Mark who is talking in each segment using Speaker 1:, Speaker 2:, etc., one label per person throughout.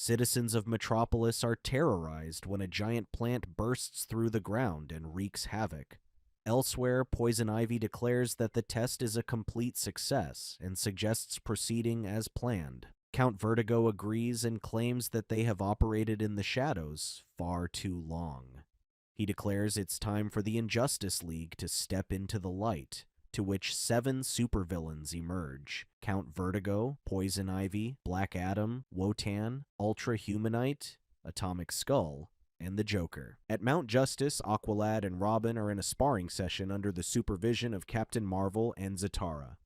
Speaker 1: Citizens of Metropolis are terrorized when a giant plant bursts through the ground and wreaks havoc. Elsewhere, Poison Ivy declares that the test is a complete success and suggests proceeding as planned. Count Vertigo agrees and claims that they have operated in the shadows far too long. He declares it's time for the Injustice League to step into the light, to which 7 supervillains emerge: Count Vertigo, Poison Ivy, Black Adam, Wotan, Ultra Humanite, Atomic Skull, and the Joker. At Mount Justice, Aqualad and Robin are in a sparring session under the supervision of Captain Marvel and Zatara.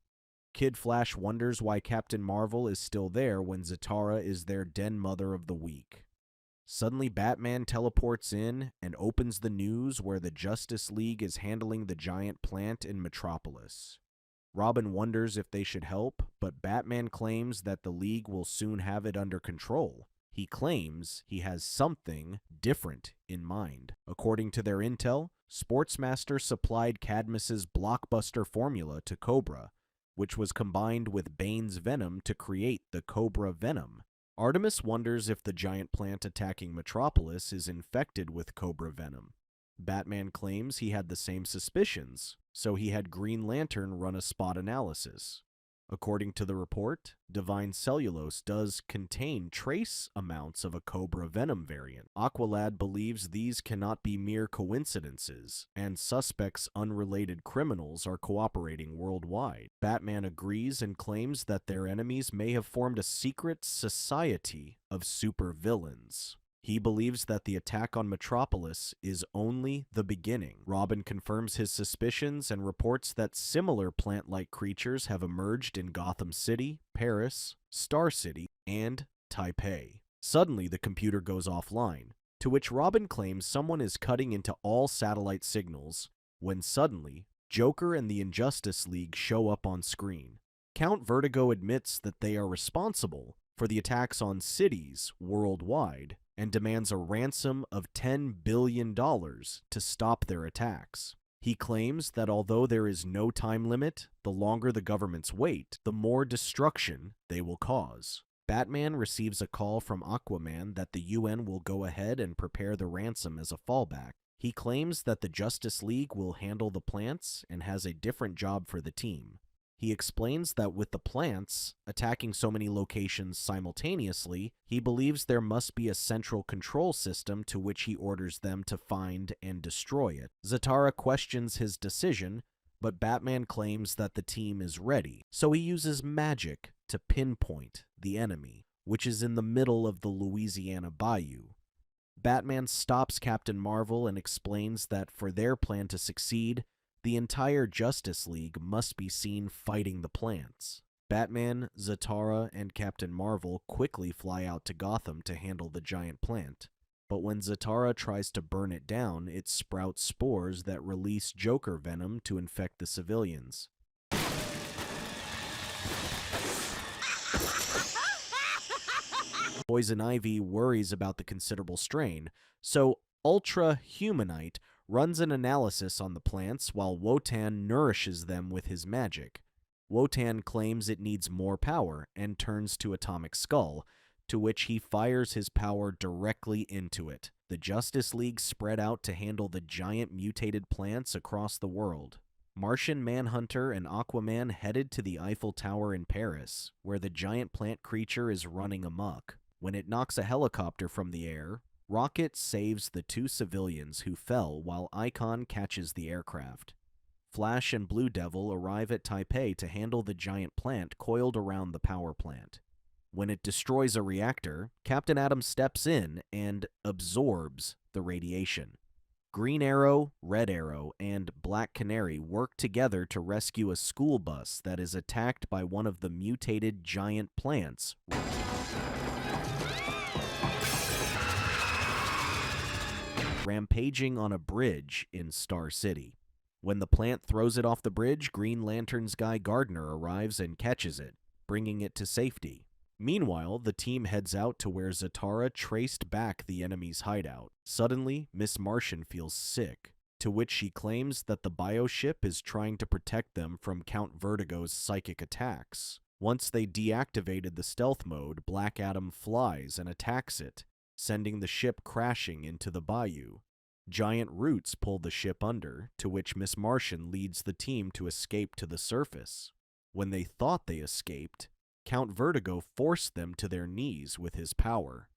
Speaker 1: Kid Flash wonders why Captain Marvel is still there when Zatara is their den mother of the week. Suddenly, Batman teleports in and opens the news where the Justice League is handling the giant plant in Metropolis. Robin wonders if they should help, but Batman claims that the League will soon have it under control. He claims he has something different in mind. According to their intel, Sportsmaster supplied Cadmus's blockbuster formula to Cobra, which was combined with Bane's venom to create the Cobra Venom. Artemis wonders if the giant plant attacking Metropolis is infected with Cobra Venom. Batman claims he had the same suspicions, so he had Green Lantern run a spot analysis. According to the report, Divine Cellulose does contain trace amounts of a Cobra Venom variant. Aqualad believes these cannot be mere coincidences, and suspects unrelated criminals are cooperating worldwide. Batman agrees and claims that their enemies may have formed a secret society of supervillains. He believes that the attack on Metropolis is only the beginning. Robin confirms his suspicions and reports that similar plant-like creatures have emerged in Gotham City, Paris, Star City, and Taipei. Suddenly, the computer goes offline, to which Robin claims someone is cutting into all satellite signals, when suddenly, Joker and the Injustice League show up on screen. Count Vertigo admits that they are responsible for the attacks on cities worldwide, and demands a ransom of $10 billion to stop their attacks. He claims that although there is no time limit, the longer the governments wait, the more destruction they will cause. Batman receives a call from Aquaman that the UN will go ahead and prepare the ransom as a fallback. He claims that the Justice League will handle the plants and has a different job for the team. He explains that with the plants attacking so many locations simultaneously, he believes there must be a central control system to which he orders them to find and destroy it. Zatara questions his decision, but Batman claims that the team is ready, so he uses magic to pinpoint the enemy, which is in the middle of the Louisiana Bayou. Batman stops Captain Marvel and explains that for their plan to succeed, the entire Justice League must be seen fighting the plants. Batman, Zatara, and Captain Marvel quickly fly out to Gotham to handle the giant plant. But when Zatara tries to burn it down, it sprouts spores that release Joker venom to infect the civilians. Poison Ivy worries about the considerable strain, so Ultra Humanite runs an analysis on the plants while Wotan nourishes them with his magic. Wotan claims it needs more power and turns to Atomic Skull, to which he fires his power directly into it. The Justice League spread out to handle the giant mutated plants across the world. Martian Manhunter and Aquaman headed to the Eiffel Tower in Paris, where the giant plant creature is running amok. When it knocks a helicopter from the air, Rocket saves the 2 civilians who fell while Icon catches the aircraft. Flash and Blue Devil arrive at Taipei to handle the giant plant coiled around the power plant. When it destroys a reactor, Captain Atom steps in and absorbs the radiation. Green Arrow, Red Arrow, and Black Canary work together to rescue a school bus that is attacked by one of the mutated giant plants. Rampaging on a bridge in Star City. When the plant throws it off the bridge, Green Lantern's Guy Gardner arrives and catches it, bringing it to safety. Meanwhile, the team heads out to where Zatara traced back the enemy's hideout. Suddenly, Miss Martian feels sick, to which she claims that the bioship is trying to protect them from Count Vertigo's psychic attacks. Once they deactivated the stealth mode, Black Adam flies and attacks it, sending the ship crashing into the bayou. Giant roots pull the ship under, to which Miss Martian leads the team to escape to the surface. When they thought they escaped, Count Vertigo forced them to their knees with his power.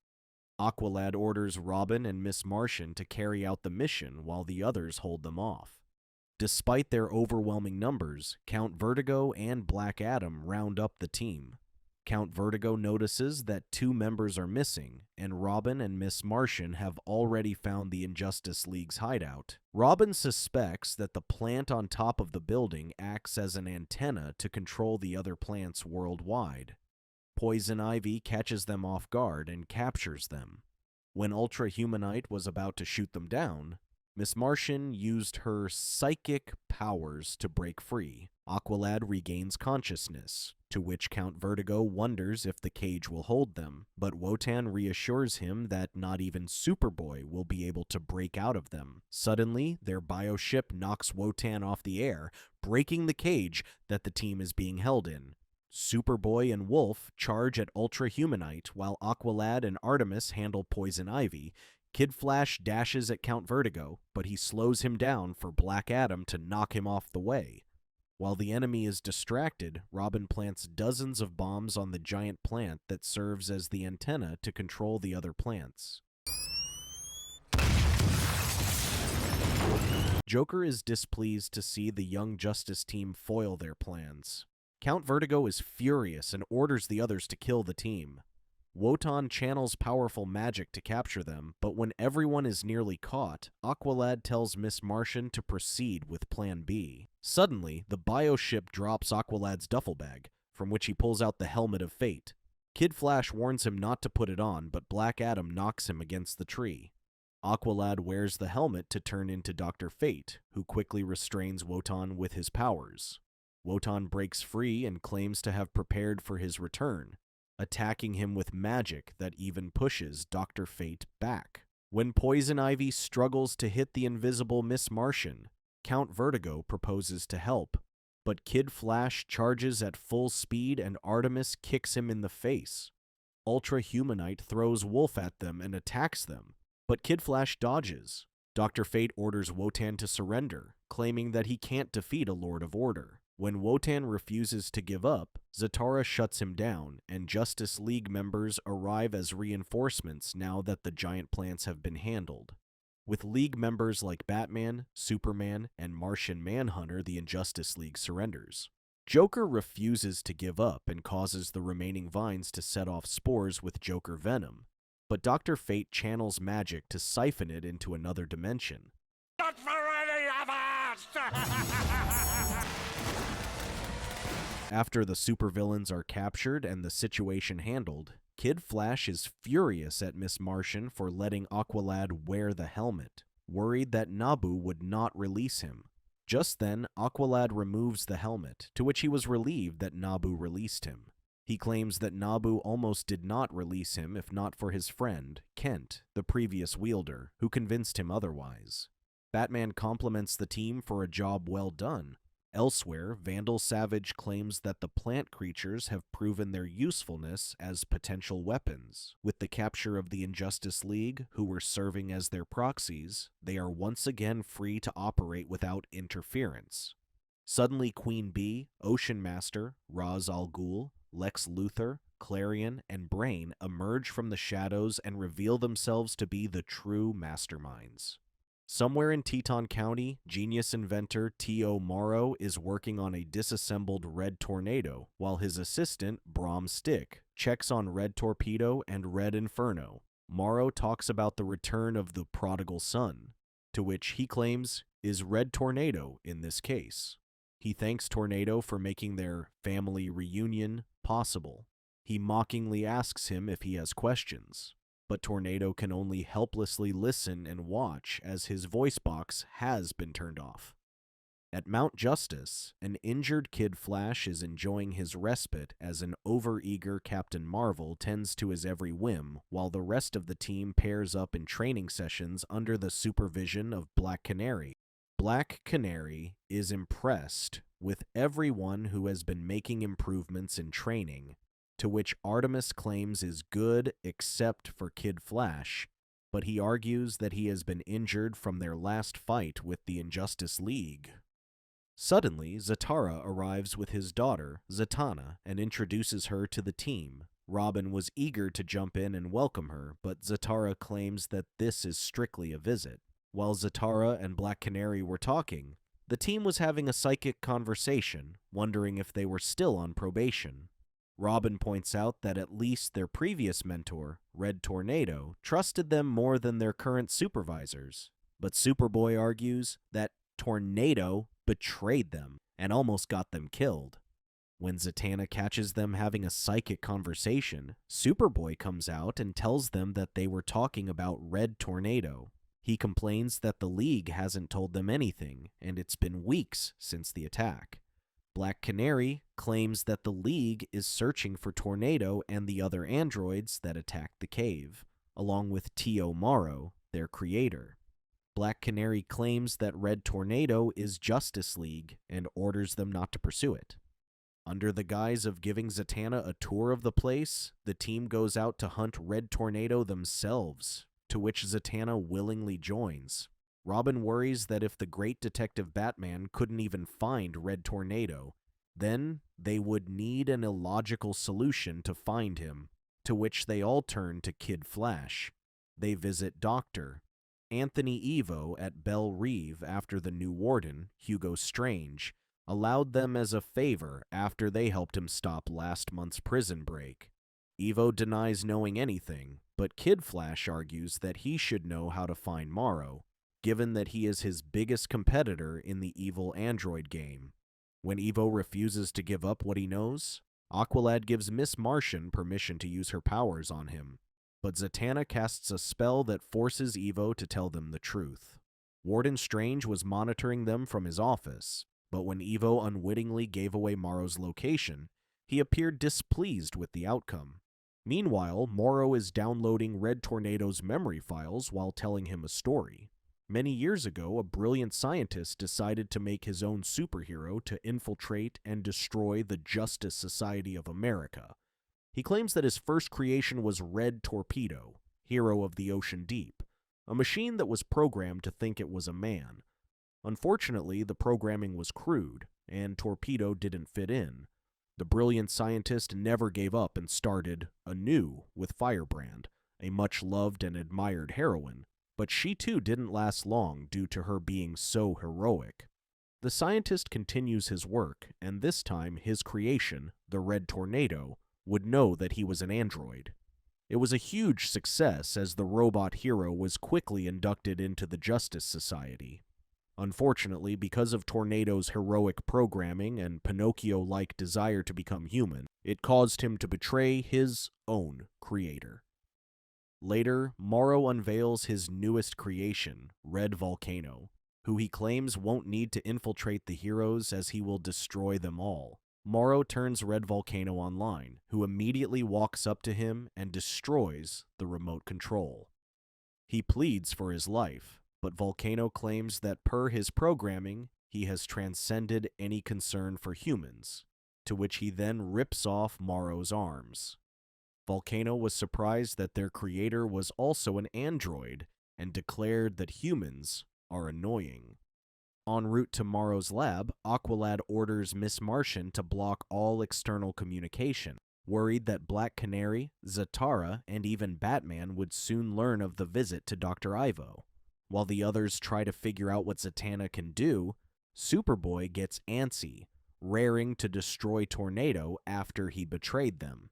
Speaker 1: Aqualad orders Robin and Miss Martian to carry out the mission while the others hold them off. Despite their overwhelming numbers, Count Vertigo and Black Adam round up the team. Count Vertigo notices that 2 members are missing, and Robin and Miss Martian have already found the Injustice League's hideout. Robin suspects that the plant on top of the building acts as an antenna to control the other plants worldwide. Poison Ivy catches them off guard and captures them. When Ultra Humanite was about to shoot them down, Miss Martian used her psychic powers to break free. Aqualad regains consciousness, to which Count Vertigo wonders if the cage will hold them, but Wotan reassures him that not even Superboy will be able to break out of them. Suddenly, their bioship knocks Wotan off the air, breaking the cage that the team is being held in. Superboy and Wolf charge at Ultra Humanite, while Aqualad and Artemis handle Poison Ivy. Kid Flash dashes at Count Vertigo, but he slows him down for Black Adam to knock him off the way. While the enemy is distracted, Robin plants dozens of bombs on the giant plant that serves as the antenna to control the other plants. Joker is displeased to see the Young Justice team foil their plans. Count Vertigo is furious and orders the others to kill the team. Wotan channels powerful magic to capture them, but when everyone is nearly caught, Aqualad tells Miss Martian to proceed with Plan B. Suddenly, the bioship drops Aqualad's duffel bag, from which he pulls out the Helmet of Fate. Kid Flash warns him not to put it on, but Black Adam knocks him against the tree. Aqualad wears the helmet to turn into Dr. Fate, who quickly restrains Wotan with his powers. Wotan breaks free and claims to have prepared for his return, attacking him with magic that even pushes Dr. Fate back. When Poison Ivy struggles to hit the invisible Miss Martian, Count Vertigo proposes to help, but Kid Flash charges at full speed and Artemis kicks him in the face. Ultra Humanite throws Wolf at them and attacks them, but Kid Flash dodges. Dr. Fate orders Wotan to surrender, claiming that he can't defeat a Lord of Order. When Wotan refuses to give up, Zatara shuts him down, and Justice League members arrive as reinforcements now that the giant plants have been handled. With League members like Batman, Superman, and Martian Manhunter, the Injustice League surrenders. Joker refuses to give up and causes the remaining vines to set off spores with Joker venom, but Dr. Fate channels magic to siphon it into another dimension. Not for any of us! After the supervillains are captured and the situation handled, Kid Flash is furious at Miss Martian for letting Aqualad wear the helmet, worried that Nabu would not release him. Just then, Aqualad removes the helmet, to which he was relieved that Nabu released him. He claims that Nabu almost did not release him if not for his friend, Kent, the previous wielder, who convinced him otherwise. Batman compliments the team for a job well done. Elsewhere, Vandal Savage claims that the plant creatures have proven their usefulness as potential weapons. With the capture of the Injustice League, who were serving as their proxies, they are once again free to operate without interference. Suddenly Queen Bee, Ocean Master, Ra's al Ghul, Lex Luthor, Clarion, and Brain emerge from the shadows and reveal themselves to be the true masterminds. Somewhere in Teton County, genius inventor T.O. Morrow is working on a disassembled Red Tornado, while his assistant, Brom Stick, checks on Red Torpedo and Red Inferno. Morrow talks about the return of the prodigal son, to which he claims is Red Tornado in this case. He thanks Tornado for making their family reunion possible. He mockingly asks him if he has questions, but Tornado can only helplessly listen and watch as his voice box has been turned off. At Mount Justice, an injured Kid Flash is enjoying his respite as an overeager Captain Marvel tends to his every whim, while the rest of the team pairs up in training sessions under the supervision of Black Canary. Black Canary is impressed with everyone who has been making improvements in training, to which Artemis claims is good except for Kid Flash, but he argues that he has been injured from their last fight with the Injustice League. Suddenly, Zatara arrives with his daughter, Zatanna, and introduces her to the team. Robin was eager to jump in and welcome her, but Zatara claims that this is strictly a visit. While Zatara and Black Canary were talking, the team was having a psychic conversation, wondering if they were still on probation. Robin points out that at least their previous mentor, Red Tornado, trusted them more than their current supervisors. But Superboy argues that Tornado betrayed them and almost got them killed. When Zatanna catches them having a psychic conversation, Superboy comes out and tells them that they were talking about Red Tornado. He complains that the League hasn't told them anything, and it's been weeks since the attack. Black Canary claims that the League is searching for Tornado and the other androids that attacked the cave, along with T.O. Morrow, their creator. Black Canary claims that Red Tornado is Justice League and orders them not to pursue it. Under the guise of giving Zatanna a tour of the place, the team goes out to hunt Red Tornado themselves, to which Zatanna willingly joins. Robin worries that if the great Detective Batman couldn't even find Red Tornado, then they would need an illogical solution to find him, to which they all turn to Kid Flash. They visit Dr. Anthony Evo at Belle Reve after the new warden, Hugo Strange, allowed them as a favor after they helped him stop last month's prison break. Evo denies knowing anything, but Kid Flash argues that he should know how to find Morrow, given that he is his biggest competitor in the evil android game. When Evo refuses to give up what he knows, Aqualad gives Miss Martian permission to use her powers on him, but Zatanna casts a spell that forces Evo to tell them the truth. Warden Strange was monitoring them from his office, but when Evo unwittingly gave away Morrow's location, he appeared displeased with the outcome. Meanwhile, Morrow is downloading Red Tornado's memory files while telling him a story. Many years ago, a brilliant scientist decided to make his own superhero to infiltrate and destroy the Justice Society of America. He claims that his first creation was Red Torpedo, hero of the ocean deep, a machine that was programmed to think it was a man. Unfortunately, the programming was crude, and Torpedo didn't fit in. The brilliant scientist never gave up and started anew with Firebrand, a much-loved and admired heroine, but she too didn't last long due to her being so heroic. The scientist continues his work, and this time his creation, the Red Tornado, would know that he was an android. It was a huge success as the robot hero was quickly inducted into the Justice Society. Unfortunately, because of Tornado's heroic programming and Pinocchio-like desire to become human, it caused him to betray his own creator. Later, Morrow unveils his newest creation, Red Volcano, who he claims won't need to infiltrate the heroes as he will destroy them all. Morrow turns Red Volcano online, who immediately walks up to him and destroys the remote control. He pleads for his life, but Volcano claims that per his programming, he has transcended any concern for humans, to which he then rips off Morrow's arms. Volcano was surprised that their creator was also an android and declared that humans are annoying. En route to Morrow's lab, Aqualad orders Miss Martian to block all external communication, worried that Black Canary, Zatara, and even Batman would soon learn of the visit to Dr. Ivo. While the others try to figure out what Zatanna can do, Superboy gets antsy, raring to destroy Tornado after he betrayed them.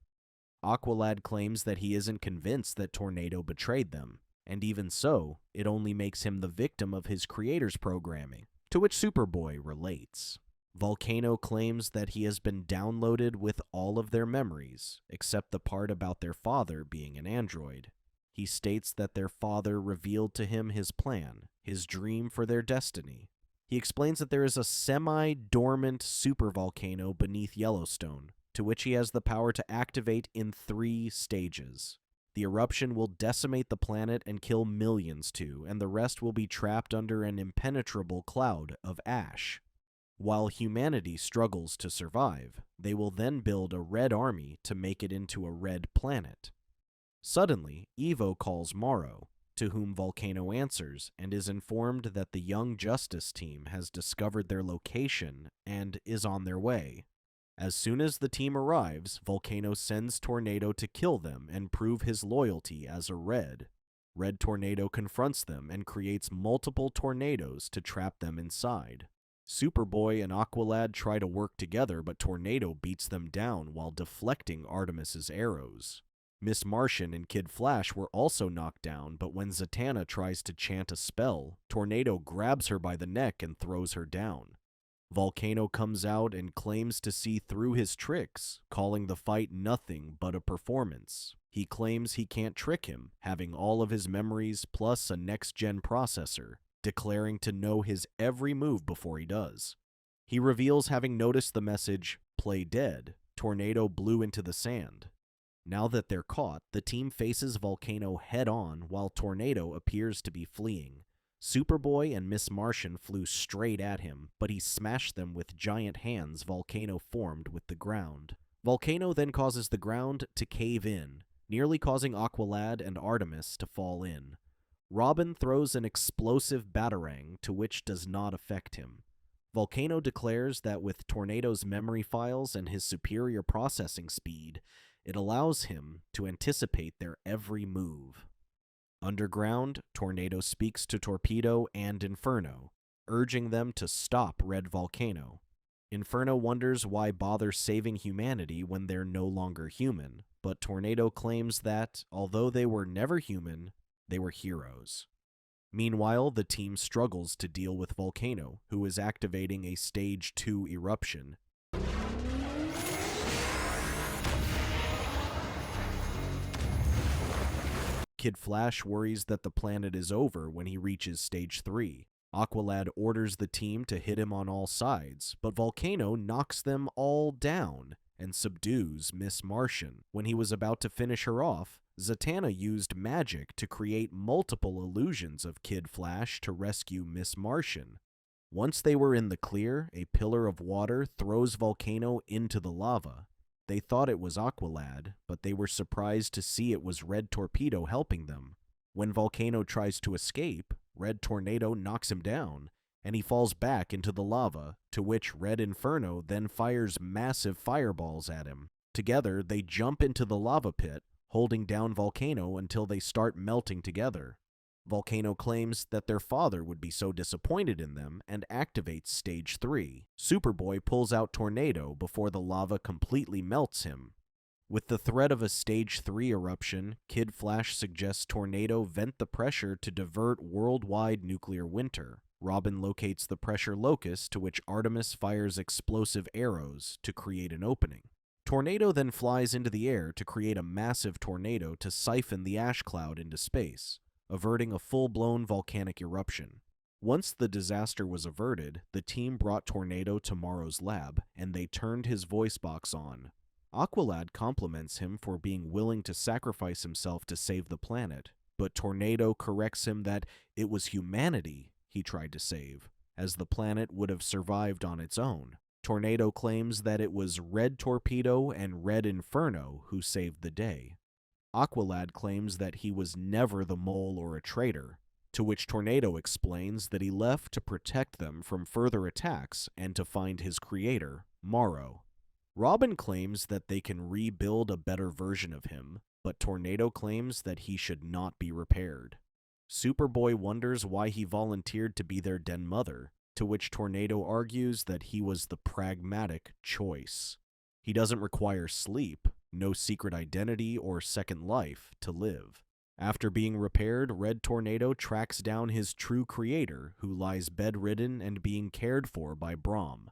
Speaker 1: Aqualad claims that he isn't convinced that Tornado betrayed them, and even so, it only makes him the victim of his creator's programming, to which Superboy relates. Volcano claims that he has been downloaded with all of their memories, except the part about their father being an android. He states that their father revealed to him his plan, his dream for their destiny. He explains that there is a semi-dormant supervolcano beneath Yellowstone, to which he has the power to activate in 3 stages. The eruption will decimate the planet and kill millions too, and the rest will be trapped under an impenetrable cloud of ash. While humanity struggles to survive, they will then build a red army to make it into a red planet. Suddenly, Evo calls Morrow, to whom Volcano answers and is informed that the Young Justice team has discovered their location and is on their way. As soon as the team arrives, Volcano sends Tornado to kill them and prove his loyalty as a Red. Red Tornado confronts them and creates multiple tornadoes to trap them inside. Superboy and Aqualad try to work together, but Tornado beats them down while deflecting Artemis's arrows. Miss Martian and Kid Flash were also knocked down, but when Zatanna tries to chant a spell, Tornado grabs her by the neck and throws her down. Volcano comes out and claims to see through his tricks, calling the fight nothing but a performance. He claims he can't trick him, having all of his memories plus a next-gen processor, declaring to know his every move before he does. He reveals having noticed the message, "Play dead," Tornado blew into the sand. Now that they're caught, the team faces Volcano head-on while Tornado appears to be fleeing. Superboy and Miss Martian flew straight at him, but he smashed them with giant hands Volcano formed with the ground. Volcano then causes the ground to cave in, nearly causing Aqualad and Artemis to fall in. Robin throws an explosive batarang, to which does not affect him. Volcano declares that with Tornado's memory files and his superior processing speed, it allows him to anticipate their every move. Underground, Tornado speaks to Torpedo and Inferno, urging them to stop Red Volcano. Inferno wonders why bother saving humanity when they're no longer human, but Tornado claims that, although they were never human, they were heroes. Meanwhile, the team struggles to deal with Volcano, who is activating a Stage 2 eruption. Kid Flash worries that the planet is over when he reaches Stage 3. Aqualad orders the team to hit him on all sides, but Volcano knocks them all down and subdues Miss Martian. When he was about to finish her off, Zatanna used magic to create multiple illusions of Kid Flash to rescue Miss Martian. Once they were in the clear, a pillar of water throws Volcano into the lava. They thought it was Aqualad, but they were surprised to see it was Red Torpedo helping them. When Volcano tries to escape, Red Tornado knocks him down, and he falls back into the lava, to which Red Inferno then fires massive fireballs at him. Together, they jump into the lava pit, holding down Volcano until they start melting together. Volcano claims that their father would be so disappointed in them and activates Stage 3. Superboy pulls out Tornado before the lava completely melts him. With the threat of a Stage 3 eruption, Kid Flash suggests Tornado vent the pressure to divert worldwide nuclear winter. Robin locates the pressure locus, to which Artemis fires explosive arrows to create an opening. Tornado then flies into the air to create a massive tornado to siphon the ash cloud into space, averting a full-blown volcanic eruption. Once the disaster was averted, the team brought Tornado to Morrow's lab, and they turned his voice box on. Aqualad compliments him for being willing to sacrifice himself to save the planet, but Tornado corrects him that it was humanity he tried to save, as the planet would have survived on its own. Tornado claims that it was Red Torpedo and Red Inferno who saved the day. Aqualad claims that he was never the mole or a traitor, to which Tornado explains that he left to protect them from further attacks and to find his creator, Morrow. Robin claims that they can rebuild a better version of him, but Tornado claims that he should not be repaired. Superboy wonders why he volunteered to be their den mother, to which Tornado argues that he was the pragmatic choice. He doesn't require sleep, no secret identity or second life to live. After being repaired, Red Tornado tracks down his true creator, who lies bedridden and being cared for by Brahm.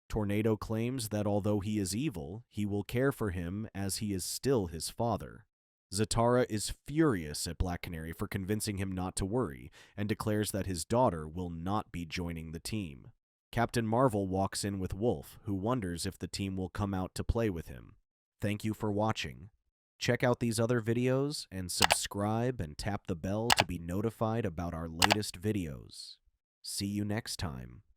Speaker 1: Tornado claims that although he is evil, he will care for him as he is still his father. Zatara is furious at Black Canary for convincing him not to worry, and declares that his daughter will not be joining the team. Captain Marvel walks in with Wolf, who wonders if the team will come out to play with him. Thank you for watching. Check out these other videos, and subscribe and tap the bell to be notified about our latest videos. See you next time.